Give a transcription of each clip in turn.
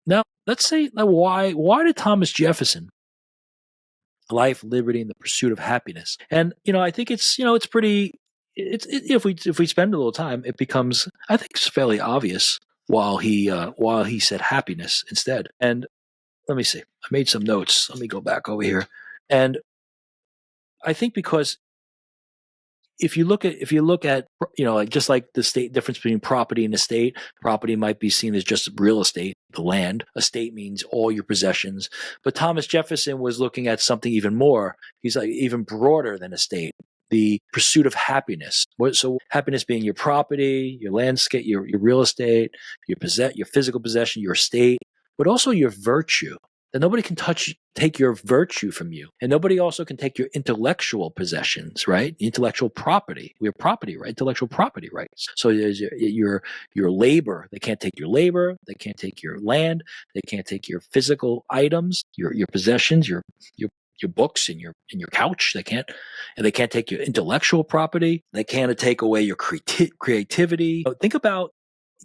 Now, let's say why did Thomas Jefferson life, liberty, and the pursuit of happiness? And I think it's pretty. If we spend a little time, it becomes, I think, it's fairly obvious while he said happiness instead. And let me see. I made some notes. Let me go back over here. And I think because if you look at like just like the state difference between property and estate, property might be seen as just real estate, the land. Estate means all your possessions. But Thomas Jefferson was looking at something even more. He's like even broader than estate. The pursuit of happiness. So happiness being your property, your landscape, your real estate, your physical possession, your estate, but also your virtue. That nobody can take your virtue from you. And nobody also can take your intellectual possessions, right? Intellectual property. We have property, right? Intellectual property rights. So there's your labor. They can't take your labor. They can't take your land. They can't take your physical items, your possessions, your books and your couch. They can't take your intellectual property. They can't take away your creativity. Think about,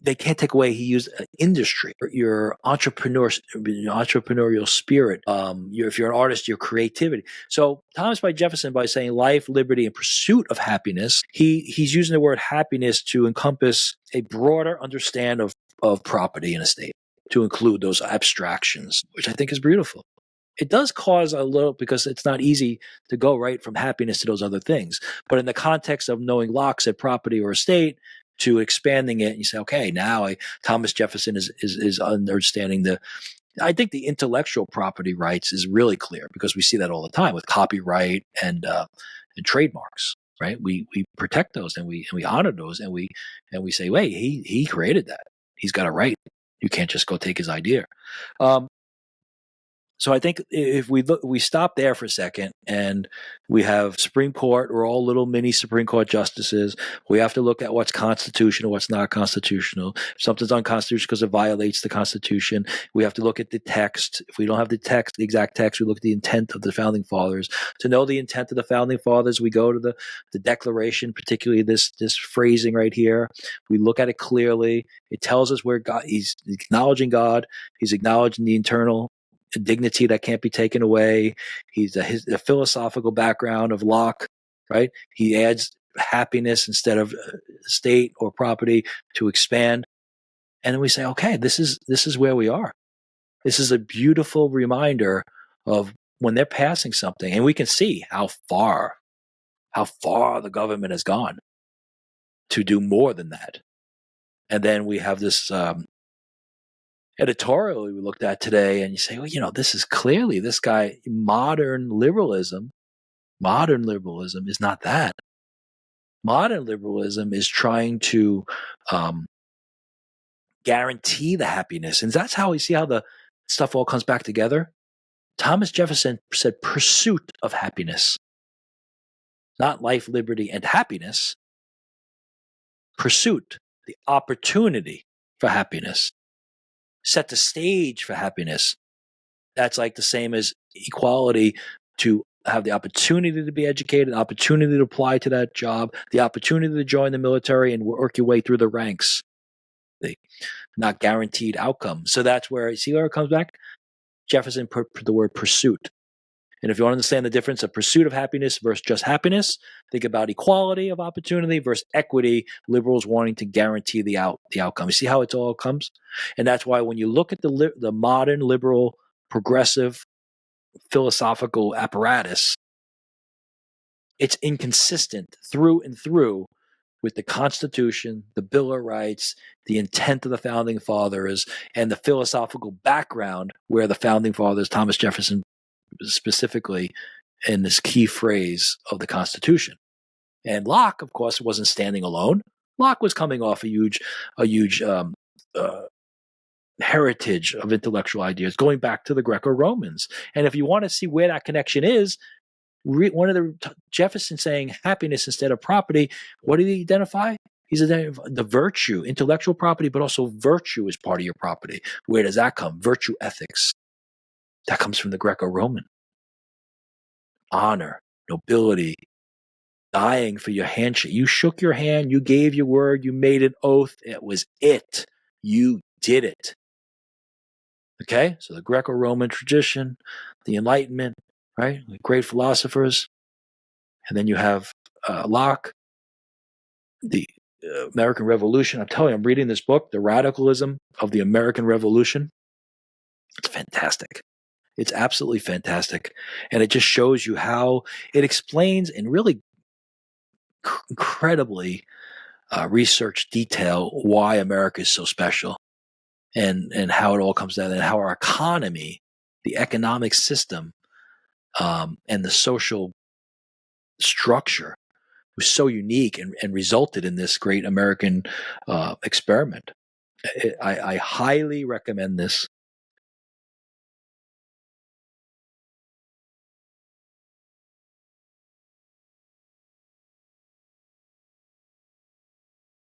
they can't take away, he used industry, your entrepreneurial spirit. If you're an artist, your creativity. So Thomas Jefferson, by saying life, liberty, and pursuit of happiness, he's using the word happiness to encompass a broader understanding of property and estate, to include those abstractions, which I think is beautiful. It does cause a little, because it's not easy to go right from happiness to those other things. But in the context of knowing Locke said property or estate, to expanding it, and you say, okay, now Thomas Jefferson is understanding I think the intellectual property rights is really clear, because we see that all the time with copyright and trademarks, right? We protect those, and we honor those, and we say, wait, he created that. He's got a right. You can't just go take his idea. So I think if we stop there for a second, and we have Supreme Court, we're all little mini Supreme Court justices. We have to look at what's constitutional, what's not constitutional. If something's unconstitutional because it violates the Constitution, we have to look at the text. If we don't have the exact text, we look at the intent of the Founding Fathers. To know the intent of the Founding Fathers, we go to the Declaration, particularly this phrasing right here. We look at it clearly. It tells us where God, he's acknowledging God. He's acknowledging the internal dignity that can't be taken away. He's the philosophical background of Locke, right? He adds happiness instead of state or property to expand. And then we say, okay, this is where we are. This is a beautiful reminder of when they're passing something, and we can see how far the government has gone to do more than that. And then we have this editorial we looked at today, and you say, well, this is clearly this guy. Modern liberalism is not that. Modern liberalism is trying to guarantee the happiness, and that's how we see how the stuff all comes back together. Thomas Jefferson said pursuit of happiness, not life, liberty, and happiness. Pursuit, the opportunity for happiness. Set the stage for happiness. That's like the same as equality, to have the opportunity to be educated, the opportunity to apply to that job, the opportunity to join the military and work your way through the ranks. Not guaranteed outcome. So that's where, see where it comes back? Jefferson put the word pursuit. And if you want to understand the difference of pursuit of happiness versus just happiness, think about equality of opportunity versus equity, liberals wanting to guarantee the outcome. You see how it all comes? And that's why when you look at the modern liberal progressive philosophical apparatus, it's inconsistent through and through with the Constitution, the Bill of Rights, the intent of the Founding Fathers, and the philosophical background where the Founding Fathers, Thomas Jefferson specifically, in this key phrase of the Constitution. And Locke, of course, wasn't standing alone. Locke was coming off a huge heritage of intellectual ideas, going back to the Greco-Romans. And if you want to see where that connection is, one of the Jefferson saying happiness instead of property, what did he identify? He's identified the virtue, intellectual property, but also virtue is part of your property. Where does that come? Virtue ethics. That comes from the Greco-Roman. Honor, nobility, dying for your handshake. You shook your hand, you gave your word, you made an oath. It was it. You did it. Okay, so the Greco-Roman tradition, the Enlightenment, right? The great philosophers, and then you have Locke, the American Revolution. I'm telling you, I'm reading this book, The Radicalism of the American Revolution. It's fantastic. It's absolutely fantastic. And it just shows you how it explains in really incredibly research detail why America is so special and how it all comes down and how our economy, the economic system, and the social structure was so unique and resulted in this great American experiment. I highly recommend this.